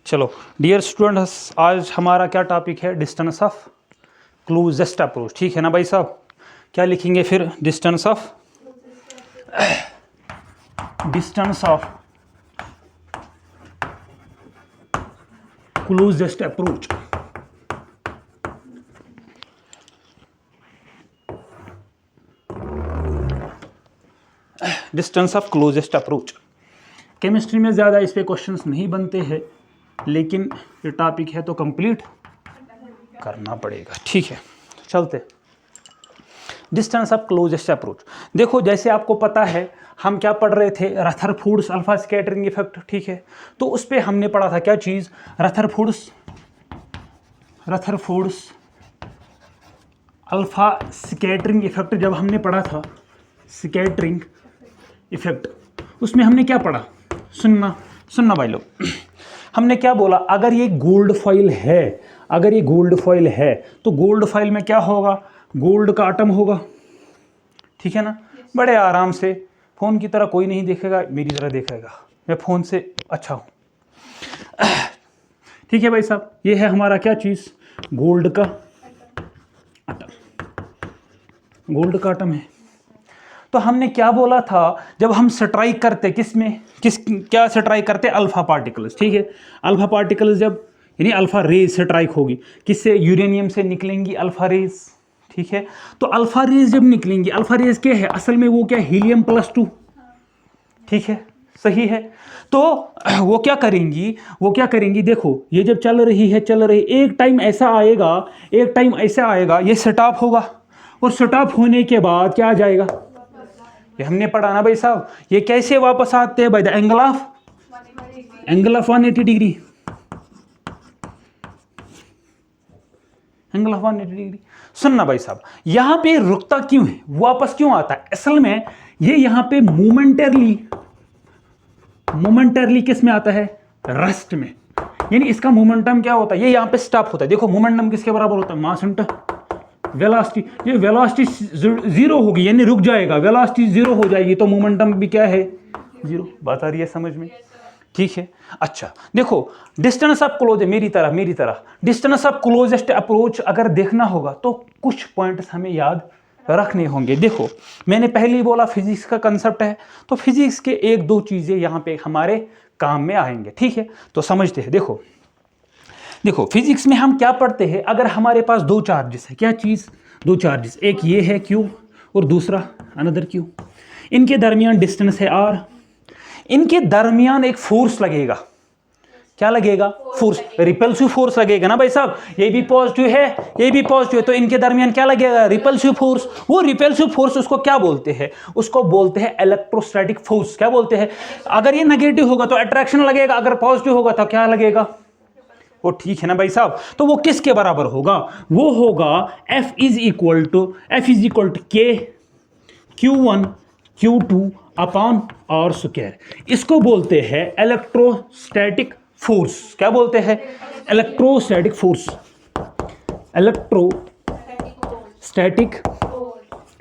चलो dear students, आज हमारा क्या टॉपिक है? Distance of closest approach. ठीक है ना भाई साहब? क्या लिखेंगे फिर? Distance of closest approach. Distance of closest approach. Chemistry में ज़्यादा इस पे क्वेश्चंस नहीं बनते हैं, लेकिन ये टॉपिक है तो कंप्लीट करना पड़ेगा। ठीक है, चलते। Distance of closest approach. देखो, जैसे आपको पता है हम क्या पढ़ रहे थे? Rutherford's alpha scattering effect. ठीक है, तो उस पर हमने पढ़ा था क्या चीज़? Rutherford's alpha scattering effect. जब हमने पढ़ा था स्कैटरिंग इफेक्ट, उसमें हमने क्या पढ़ा? सुनना भाई लोग, हमने क्या बोला? अगर ये गोल्ड फॉइल है, तो गोल्ड फॉइल में क्या होगा? गोल्ड का आटम होगा। ठीक है ना? बड़े आराम से, फोन की तरह कोई नहीं देखेगा, मेरी तरह देखेगा, मैं फोन से अच्छा हूं। ठीक है भाई साहब, ये है हमारा क्या चीज? गोल्ड का आटम है। तो हमने क्या बोला था? जब हम स्ट्राइक करते क्या स्ट्राइक करते? Alpha particles. ठीक है, अल्फा पार्टिकल्स जब यानी अल्फा रेज स्ट्राइक होगी, किससे? यूरेनियम से निकलेंगी अल्फा रेज। ठीक है, तो अल्फा रेज जब निकलेंगी, अल्फा रेज क्या है असल में? वो क्या? हीलियम+2। ठीक है, सही है। तो वो क्या करेंगी? देखो, ये जब चल रही, एक टाइम ऐसा आएगा, ये स्टॉप होगा, और स्टॉप होने के बाद क्या आ जाएगा? ये हमने पढ़ा ना भाई साहब। ये कैसे वापस आते हैं? By the angle of 180 degree. Angle of 180 degree. सुनना भाई साहब, यहां पे रुकता क्यों है? वापस क्यों आता है? असल में ये यहां पे मोमेंटरली किस में आता है? रेस्ट में। यानी इसका मोमेंटम क्या होता है? ये यहां पे स्टॉप होता है। देखो, मोमेंटम किसके बराबर होता है? Mass into velocity. ये वेलोसिटी जीरो होगी, यानी रुक जाएगा। वेलोसिटी जीरो हो जाएगी तो मोमेंटम भी क्या है? जीरो। बात आ रही है समझ में? ठीक है, अच्छा देखो, डिस्टेंस ऑफ क्लोज, मेरी तरह डिस्टेंस ऑफ क्लोजेस्ट अप्रोच अगर देखना होगा तो कुछ पॉइंट्स हमें याद रखने होंगे। देखो, मैंने पहले ही बोला फिजिक्स का कंसेप्ट है, तो फिजिक्स के एक दो चीजें यहां पे हमारे काम में आएंगे। ठीक है, तो समझते हैं। देखो फिजिक्स में हम क्या पढ़ते हैं? अगर हमारे पास दो चार्जेस है, क्या चीज? दो चार्जेस, एक ये है Q और दूसरा अनदर Q। इनके दरमियान डिस्टेंस है R। इनके दरमियान एक फोर्स लगेगा। क्या लगेगा? फोर्स, रिपल्सिव फोर्स लगेगा ना भाई साहब। ये भी पॉजिटिव है, ये भी पॉजिटिव है, तो इनके दरमियान क्या लगेगा? Repulsive force. वो रिपल्सिव फोर्स उसको क्या बोलते हैं? उसको बोलते हैं इलेक्ट्रोस्टैटिक फोर्स। क्या बोलते हैं? अगर ये नेगेटिव होगा तो अट्रैक्शन लगेगा, अगर पॉजिटिव होगा तो क्या लगेगा? वो ठीक है ना भाई साहब? तो वो किसके बराबर होगा? वो होगा F is equal to K Q1 Q2 upon R square. इसको बोलते हैं इलेक्ट्रोस्टैटिक फोर्स। क्या बोलते हैं? Electrostatic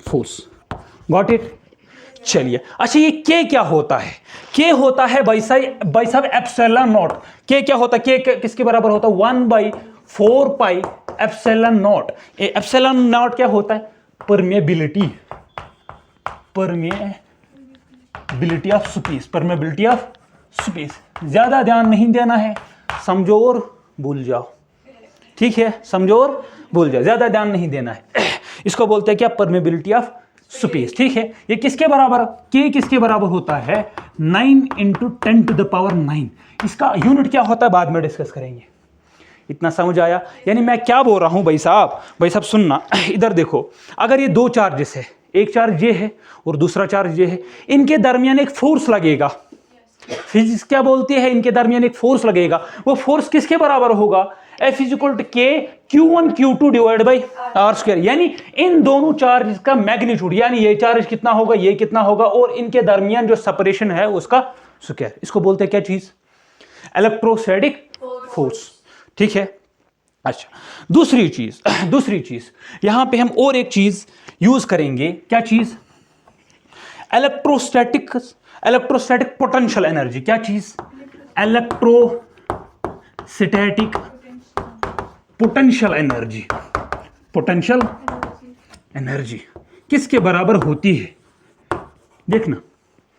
force. Got it? चलिए, अच्छा ये के क्या होता है? के होता है भाई साहब एप्सिलॉन नॉट। के क्या होता है? के किसके बराबर होता है? 1/4 pi epsilon not. Epsilon not क्या होता है? Permeability of space. ज्यादा ध्यान नहीं देना है, समझो और भूल जाओ। ठीक है, समझो और भूल जाओ, ज्यादा ध्यान नहीं देना है। इसको बोलते हैं क्या? Permeability of space. ठीक है, ये किसके बराबर? के किसके बराबर होता है? 9 × 10⁹ इसका यूनिट क्या होता है? बाद में डिस्कस करेंगे। इतना समझ आया? यानी मैं क्या बोल रहा हूं भाई साहब सुनना। इधर देखो, अगर ये दो चार्जेस है, एक चार्ज ये है और दूसरा चार्ज ये है, इनके दरमियान एक फोर्स लगेगा। फिजिक्स क्या बोलती है? इनके दरमियान एक फोर्स लगेगा। वो फोर्स किसके बराबर होगा? F is equal to K Q1 Q2 divide by R square. यानी इन दोनों चार्ज का मैग्नीट्यूड, यानी ये चार्ज कितना होगा, ये कितना होगा, और इनके दरमियान जो सेपरेशन है उसका स्क्वायर। इसको बोलते हैं क्या चीज? Electrostatic force. ठीक है, अच्छा दूसरी चीज यहां पे हम और एक चीज यूज करेंगे। क्या चीज? Electrostatic potential energy. क्या चीज? Static potential energy, potential energy किसके बराबर होती है? देखना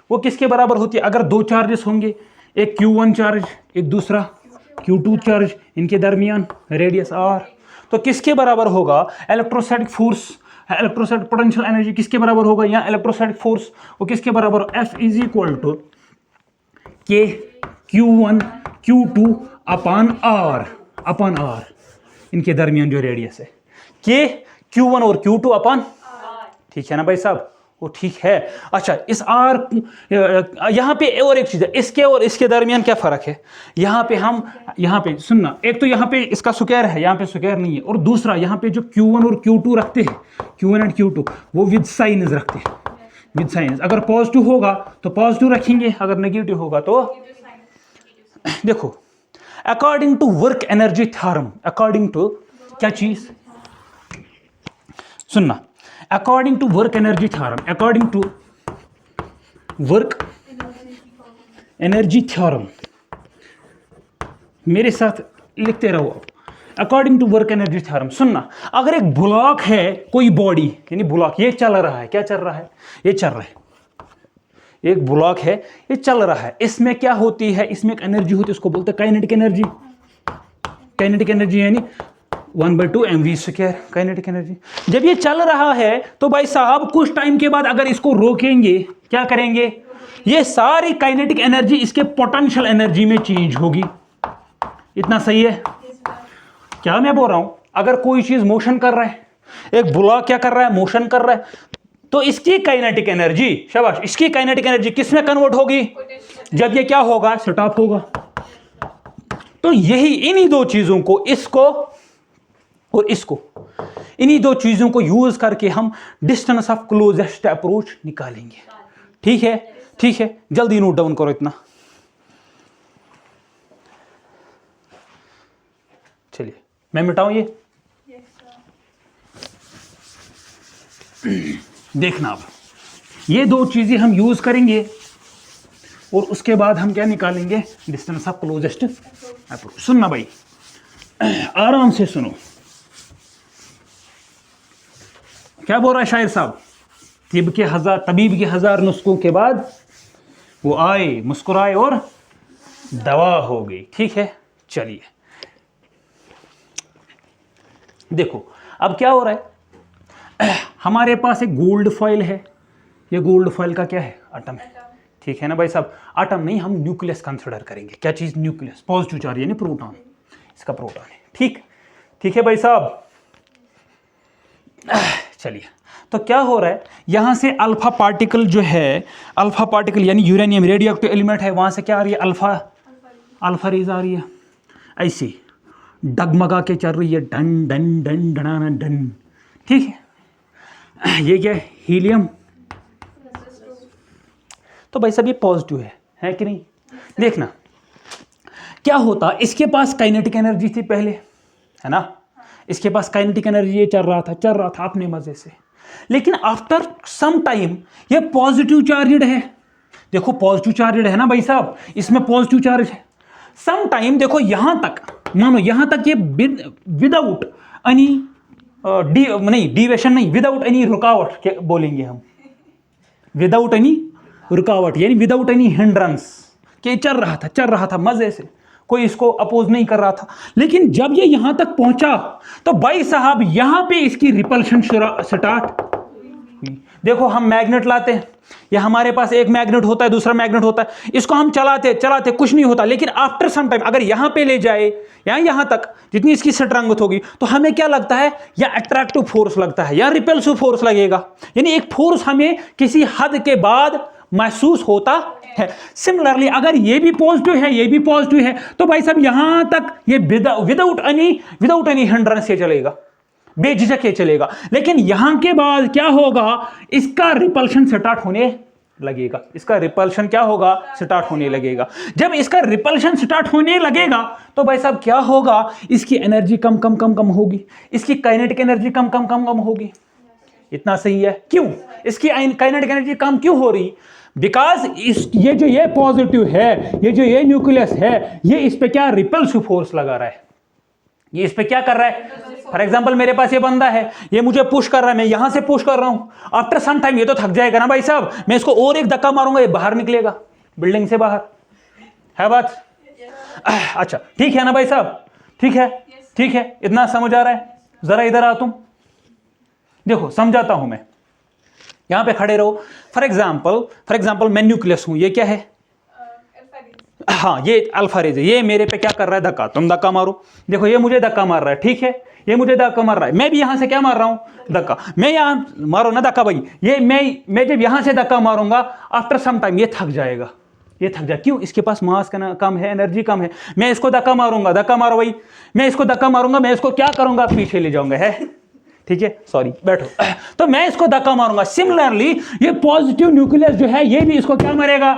वो किसके बराबर होती है। अगर दो चार्जेस होंगे, एक Q1 चार्ज, एक दूसरा Q2 चार्ज, इनके दरमियान रेडियस r, तो किसके बराबर होगा? Electrostatic force, electrostatic potential energy किसके बराबर होगा? यहाँ इलेक्ट्रोस्टैटिक फोर्स वो किसके बराबर? F is equal to K Q1 Q2 upon R, इनके दरमियान जो रेडियस है K Q1 और Q2 अपान, ठीक है ना भाई साहब? वो ठीक है। अच्छा, इस R यहाँ पे और एक चीज है, इसके और इसके दरमियान क्या फर्क है? यहाँ पे सुनना, एक तो यहाँ पे इसका स्क्वायर है, यहाँ पे स्क्वायर नहीं है, और दूसरा यहाँ पे जो Q1 और Q2 रखते हैं, Q1 एंड Q2, वो विद साइंस रखते हैं, विद साइंस। अगर पॉजिटिव होगा तो पॉजिटिव रखेंगे, अगर नेगेटिव होगा तो देखो, according to work energy theorem, according to क्या चीज? सुनना, according to work energy theorem, according to work energy theorem, मेरे साथ लिखते रहो आप। According to work energy theorem, सुनना, अगर एक ब्लॉक है, कोई बॉडी यानी ब्लॉक, ये चल रहा है, क्या चल रहा है? ये चल रहा है, एक ब्लॉक है, ये चल रहा है, इसमें क्या होती है? इसमें एक एनर्जी होती है, उसको बोलते हैं काइनेटिक एनर्जी। काइनेटिक एनर्जी यानी 1/2 mv², काइनेटिक एनर्जी। जब ये चल रहा है तो भाई साहब कुछ टाइम के बाद अगर इसको रोकेंगे, क्या करेंगे? ये सारी काइनेटिक एनर्जी इसके पोटेंशियल एनर्जी में चेंज होगी। इतना सही है? क्या मैं बोल रहा हूं? अगर कोई चीज मोशन कर रहा है, एक ब्लॉक क्या कर रहा है? मोशन कर रहा है, तो इसकी काइनेटिक एनर्जी, शाबाश, इसकी काइनेटिक एनर्जी किस में कन्वर्ट होगी? जब ये क्या होगा? स्टॉप होगा। तो यही इन्हीं दो चीजों को, इसको और इसको, इन्हीं दो चीजों को यूज करके हम डिस्टेंस ऑफ क्लोजेस्ट अप्रोच निकालेंगे। ठीक है? ठीक है, जल्दी नोट डाउन करो इतना। चलिए मैं मिटाऊं ये, देखना अब ये दो चीजें हम यूज करेंगे और उसके बाद हम क्या निकालेंगे? Distance of closest approach. सुनना भाई, आराम से सुनो, क्या बोल रहा है शायर साहब? तबीब के हजार नुस्खों के बाद वो आए, मुस्कुराए और दवा हो गई। ठीक है, चलिए देखो अब क्या हो रहा है। हमारे पास एक गोल्ड फॉइल है, ये गोल्ड फॉइल का क्या है? एटम है। ठीक है ना भाई साहब? एटम नहीं, हम न्यूक्लियस कंसिडर करेंगे। क्या चीज? न्यूक्लियस, पॉजिटिव चार्ज यानी प्रोटॉन, इसका प्रोटॉन है। ठीक, ठीक है भाई साहब? चलिए, तो क्या हो रहा है, यहां से अल्फा पार्टिकल जो है, अल्फा पार्टिकल यानी यूरेनियम रेडियो एक्टिव एलिमेंट है, वहां से क्या आ रही है? अल्फा रेज आ रही है, ऐसी डगमगा के चल रही है, डन डन डन डनाना डन। ठीक है, ये क्या है? हीलियम। तो भाई साहब ये पॉजिटिव है कि नहीं? देखना क्या होता, इसके पास काइनेटिक एनर्जी थी पहले, है ना? इसके पास काइनेटिक एनर्जी, ये चल रहा था अपने मजे से, लेकिन आफ्टर सम टाइम ये पॉजिटिव चार्जड है। देखो पॉजिटिव चार्जड है ना भाई साहब, इसमें पॉजिटिव चार्ज है। सम टाइम देखो यहां तक, मानो यहां तक ये विदाउट एनी डिविएशन नहीं, विदाउट एनी रुकावट बोलेंगे हम, विदाउट एनी रुकावट यानी विदाउट एनी हिंड्रेंस, के चल रहा था मजे से, कोई इसको अपोज नहीं कर रहा था। लेकिन जब ये यहां तक पहुंचा तो भाई साहब यहां पे इसकी रिपल्शन स्टार्ट। देखो हम मैग्नेट लाते हैं, या हमारे पास एक मैग्नेट होता है, दूसरा मैग्नेट होता है, इसको हम चलाते कुछ नहीं होता, लेकिन आफ्टर सम टाइम अगर यहां पे ले जाए या यहां तक जितनी इसकी स्ट्रेंथ होगी, तो हमें क्या लगता है? या अट्रैक्टिव फोर्स लगता है या रिपल्सिव फोर्स लगेगा, यानी एक फोर्स हमें किसी हद के बाद महसूस होता है। सिमिलरली अगर ये भी पॉजिटिव है, ये भी पॉजिटिव है, तो भाई साहब यहां तक ये विदाउट एनी हिंड्रेंस ये चलेगा, बेझिझक ये चलेगा। लेकिन यहां के बाद क्या होगा? इसका रिपल्शन स्टार्ट होने लगेगा। इसका रिपल्शन क्या होगा? स्टार्ट होने लगेगा। जब इसका रिपल्शन स्टार्ट होने लगेगा तो भाई साहब क्या होगा? इसकी एनर्जी कम होगी, इसकी काइनेटिक एनर्जी कम होगी। इतना सही है? क्यों इसकी काइनेटिक एनर्जी कम क्यों हो रही? बिकॉज इस ये पॉजिटिव है, ये न्यूक्लियस है, ये इस पे क्या रिपल्सिव फोर्स लगा रहा है, ये इस पे क्या कर रहा है। फॉर एग्जांपल मेरे पास ये बंदा है, ये मुझे पुश कर रहा है, मैं यहां से पुश कर रहा हूं। आफ्टर सम टाइम ये तो थक जाएगा ना भाई साहब, मैं इसको और एक धक्का मारूंगा, ये बाहर निकलेगा बिल्डिंग से बाहर, है बात। अच्छा ठीक है ना भाई साहब, ठीक है, ठीक है, इतना समझ आ रहा है। जरा इधर आओ तुम, देखो समझाता हूं मैं, यहां पे खड़े रहो। फॉर एग्जाम्पल मैं न्यूक्लियस हूं, ये क्या है, हाँ ये अल्फा रेज है, ये मेरे पे क्या कर रहा है, धक्का। तुम धक्का मारो, देखो ये मुझे धक्का मार रहा है, ठीक है, ये मुझे धक्का मार रहा है, मैं भी यहां से क्या मार रहा हूं, धक्का। मैं यहां मारो ना धक्का भाई, ये मैं जब यहां से धक्का मारूंगा, आफ्टर सम टाइम ये थक जाएगा, ये थक जाए, क्यों, इसके पास मास कम है, एनर्जी कम है। मैं इसको धक्का मारूंगा, धक्का मारो भाई, मैं इसको धक्का मारूंगा, मैं इसको क्या करूंगा, पीछे ले जाऊंगा, है ठीक है, सॉरी बैठो। तो मैं इसको धक्का मारूंगा। सिमिलरली ये पॉजिटिव न्यूक्लियस जो है, ये भी इसको क्या मारेगा,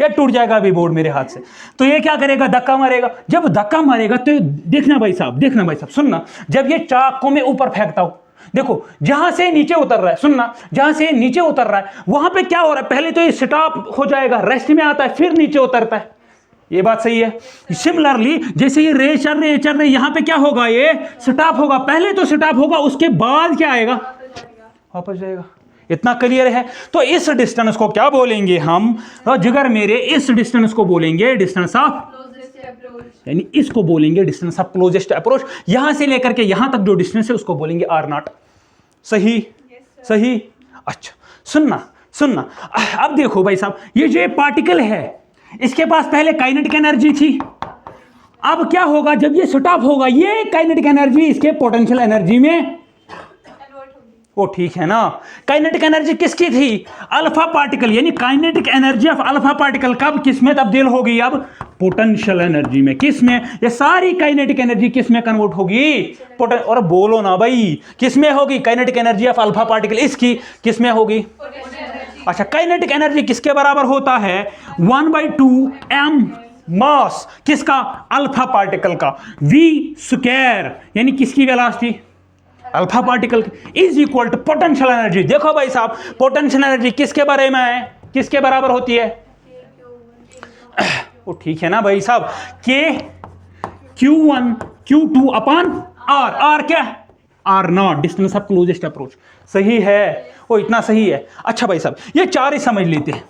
ये टूट जाएगा अभी बोर्ड मेरे हाथ से। तो ये क्या करेगा, धक्का मारेगा। जब धक्का मारेगा तो देखना भाई साहब, सुनना, जब ये चाक को मैं ऊपर फेंकता हूं, देखो जहां से नीचे उतर रहा है, सुनना, जहां से नीचे उतर रहा है वहां पे क्या हो रहा है, पहले तो ये स्टॉप हो जाएगा, रेस्ट में आता है, फिर नीचे उतरता है। ये बात सही है। सिमिलरली जैसे ये रे चल रहे यहां पे क्या होगा, ये स्टॉप होगा, पहले तो स्टॉप होगा, उसके बाद क्या आएगा, वापस जाएगा। इतना क्लियर है। तो इस डिस्टेंस को क्या बोलेंगे हम, तो जिगर मेरे, इस डिस्टेंस को बोलेंगे डिस्टेंस ऑफ, यानी इसको बोलेंगे डिस्टेंस ऑफ क्लोजेस्ट अप्रोच। यहां से लेकर के यहां तक जो डिस्टेंस है उसको बोलेंगे आर नॉट। सही, सही। अच्छा सुनना, अब देखो भाई साहब, ये जो पार्टिकल है इसके पास पहले काइनेटिक एनर्जी थी। अब क्या होगा, जब ये स्टॉप होगा, ये काइनेटिक एनर्जी इसके पोटेंशियल एनर्जी में, वो ठीक है ना। काइनेटिक एनर्जी किसकी थी, अल्फा पार्टिकल, यानी kinetic energy of alpha particle कब किस में तब्दील होगी, अब पोटेंशियल एनर्जी में। किस में, ये सारी काइनेटिक एनर्जी किस में कन्वर्ट होगी, और बोलो ना भाई, किस में होगी, kinetic energy of alpha particle इसकी किस में होगी। अच्छा, काइनेटिक एनर्जी किसके बराबर होता है, 1/2 m मास, किसका, अल्फा पार्टिकल का, v², यानी किसकी velocity, alpha particle, is equal to potential energy. देखो भाई साहब, पोटेंशियल एनर्जी किसके बारे में है, किसके बराबर होती है, वो ठीक है ना भाई साहब, के Q1 Q2 upon R। R क्या, R not, distance of closest approach. सही है, वो इतना सही है। अच्छा भाई साहब, ये चार ही समझ लेते हैं,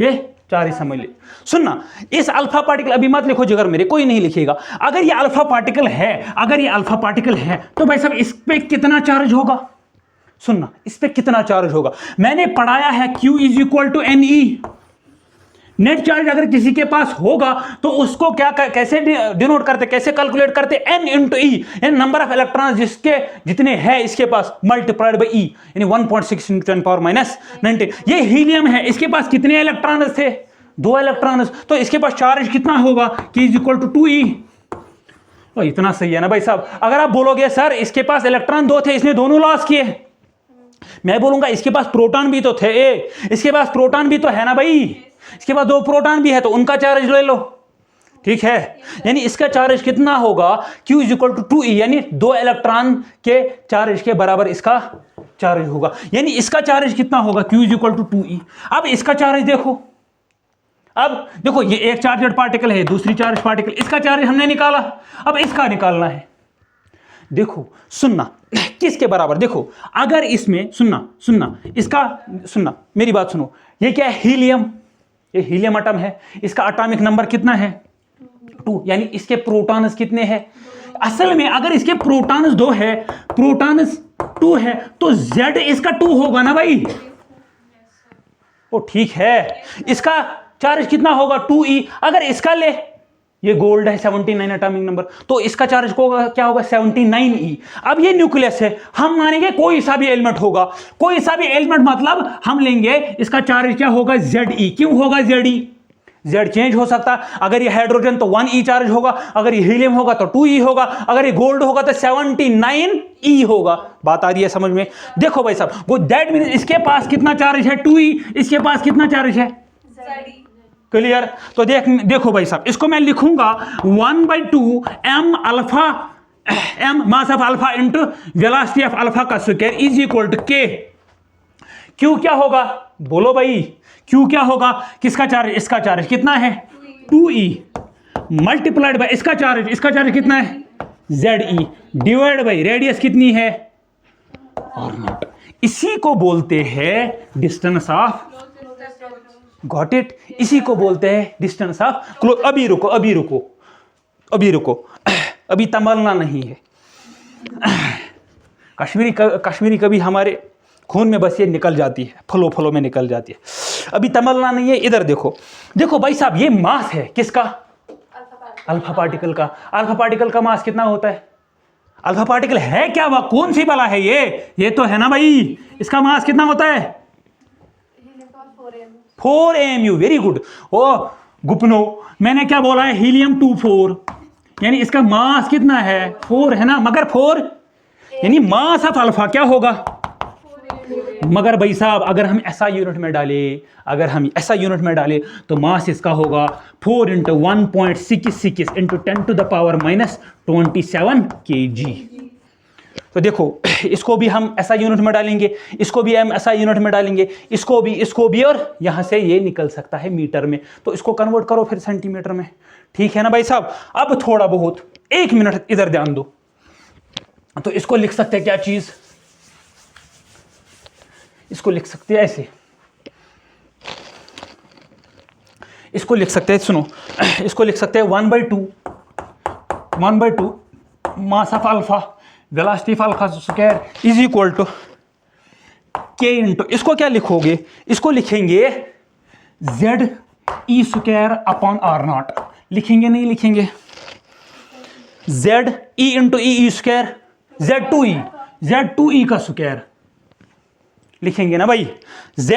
ये चार ही समझ ले। सुनना, इस अल्फा पार्टिकल, अभी मत लिखो जिगर मेरे, कोई नहीं लिखेगा। अगर ये अल्फा पार्टिकल है, अगर ये अल्फा पार्टिकल है, तो भाई साहब इस पे कितना चार्ज होगा, सुनना, इस पे कितना चार्ज होगा। मैंने पढ़ाया है Q is equal to NE। Net charge अगर किसी के पास होगा तो उसको क्या कैसे डिनोट करते, कैसे कैलकुलेट करते, N इंटू ई, यानी नंबर ऑफ इलेक्ट्रॉन जिसके जितने हैं इसके पास मल्टीप्लाइड बाई ई, यानी 1.6 × 10⁻19। ये हीलियम है, इसके पास कितने इलेक्ट्रॉन थे, 2 इलेक्ट्रॉन, तो इसके पास चार्ज कितना होगा, K is equal to 2E। तो इतना सही है ना भाई साहब। अगर आप बोलोगे सर इसके पास इलेक्ट्रॉन 2 थे, इसने दोनों लॉस किए, मैं बोलूंगा इसके पास प्रोटॉन भी तो थे, इसके पास प्रोटॉन भी तो है ना भाई, इसके पास 2 प्रोटॉन भी है, तो उनका चार्ज ले लो, ठीक है। यानी इसका चार्ज कितना होगा, Q is equal to 2E, यानी 2 इलेक्ट्रॉन के चार्ज के बराबर इसका चार्ज होगा। यानी इसका चार्ज कितना होगा, Q is equal to 2E। अब इसका चार्ज देखो, अब देखो ये एक चार्जड पार्टिकल है, दूसरी चार्ज पार्टिकल, इसका चार्ज हमने निकाला, अब इसका निकालना है। देखो सुनना, किसके बराबर, देखो अगर इसमें, सुनना इसका, सुनना मेरी बात सुनो, ये क्या है, हीलियम, ये हीलियम एटम है, इसका एटॉमिक नंबर कितना है, 2, यानी इसके प्रोटॉन्स कितने हैं। असल में अगर इसके प्रोटॉन्स 2 है, प्रोटॉन्स 2 है, तो Z इसका 2 होगा ना भाई, वो ठीक है। इसका चार्ज कितना होगा, 2E। अगर इसका ले, ये गोल्ड है 79 एटॉमिक नंबर, तो इसका चार्ज होगा क्या होगा, 79E। अब ये न्यूक्लियस है, हम मानेंगे कोई सा भी एलिमेंट होगा, कोई सा भी एलिमेंट, मतलब हम लेंगे इसका चार्ज क्या होगा, ZE। क्यों होगा ZE, Z चेंज हो सकता, अगर ये हाइड्रोजन तो 1E चार्ज होगा, अगर ये हीलियम होगा तो 2E होगा, अगर ये गोल्ड होगा तो 79E होगा। बात आ रही है समझ में। देखो भाई साहब, वो दैट मींस इसके पास कितना चार्ज है, 2E, इसके पास कितना चार्ज है, क्लियर। तो देखो भाई साहब, इसको मैं लिखूंगा 1/2 m alpha, m mass of alpha into velocity of alpha का square is equal to K। Q क्या होगा, बोलो भाई, Q क्या होगा, किसका चार्ज, इसका चार्ज कितना है 2E मल्टीप्लाइड बाय इसका चार्ज कितना है ZE डिवाइड बाय रेडियस कितनी है R0। इसी को बोलते हैं डिस्टेंस ऑफ, गॉट इट, इसी को बोलते हैं डिस्टेंस ऑफ क्लोज। अभी रुको, अभी तंबलना नहीं है। कश्मीरी कभी हमारे खून में बस ये निकल जाती है, फ्लो में निकल जाती है। अभी तंबलना नहीं है। इधर देखो भाई साहब, ये मास है किसका, अल्फा पार्टिकल का। अल्फा पार्टिकल का मास कितना होता है, अल्फा पार्टिकल है क्या, वह कौन सी बला है ये तो है ना भाई। इसका मास कितना होता है 4 AMU। Very good. ओ गुपनो, मैंने क्या बोला है, हीलियम 24, यानी इसका मास कितना है 4 है ना, मगर 4 यानी मास ऑफ अल्फा क्या होगा। मगर भाई साहब अगर हम ऐसा यूनिट में डालें तो मास इसका होगा 4 × 1.66 × 10⁻27 kg। तो देखो इसको भी हम ऐसा यूनिट में डालेंगे, इसको भी हम ऐसा यूनिट में डालेंगे, इसको भी, और यहां से ये निकल सकता है मीटर में, तो इसको कन्वर्ट करो फिर सेंटीमीटर में। ठीक है ना भाई साहब। अब थोड़ा बहुत 1 मिनट इधर ध्यान दो। तो इसको लिख सकते हैं क्या चीज, इसको लिख सकते हैं ऐसे, इसको लिख सकते हैं, सुनो, इसको लिख सकते हैं 1/2 mass of alpha velocity of alpha square is equal to K into, इसको क्या लिखोगे, इसको लिखेंगे ZE स्क्वायर अपॉन R0। लिखेंगे नहीं लिखेंगे, ZE into E square Z2E का स्क्वायर लिखेंगे ना भाई। Z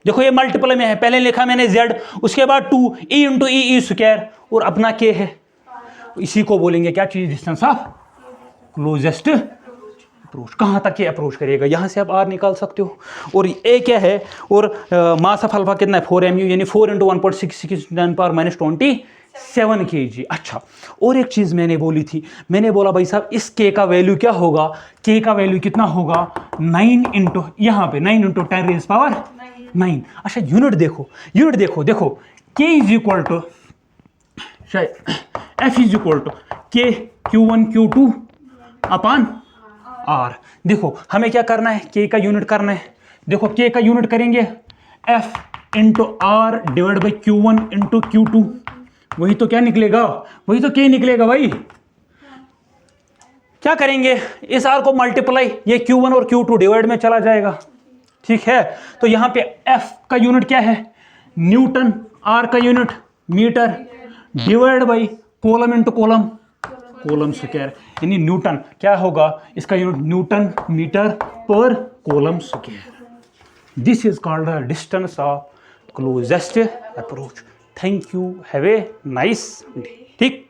देखो ये मल्टीपल में है, पहले लिखा मैंने Z, उसके बाद 2E इंटू E स्क्वायर, और अपना K है। इसी को बोलेंगे क्या चीज, डिस्टेंस ऑफ क्लोजेस्ट अप्रोच। कहां तक ये अप्रोच करेगा, यहां से आप R निकाल सकते हो। और A क्या है, और मास ऑफ अल्फा कितना है 4 MU, यानी 4 × 1.66 × 10⁻27 kg। अच्छा, और एक चीज मैंने बोली थी, मैंने बोला भाई साहब इस K का वैल्यू क्या होगा, K का वैल्यू कितना होगा 9 × यहां पे 9 × 10⁻9। अच्छा यूनिट देखो K इज इक्वल टू शायद F is equal to K Q1 Q2 upon R। देखो हमें क्या करना है, K का यूनिट करना है। देखो K का यूनिट करेंगे F × R divide by Q1 × Q2, वही तो क्या निकलेगा, वही तो K निकलेगा भाई। क्या करेंगे, इस R को मल्टीप्लाई, ये Q1 और Q2 डिवाइड में चला जाएगा। ठीक है, तो यहां पे F का यूनिट क्या है न्यूटन, R का unit metre, divide by coulomb into coulomb square, यानी न्यूटन क्या होगा, इसका यूनिट न्यूटन मीटर पर coulomb square. This is called the distance of closest approach. Thank you, have a nice day. ठीक।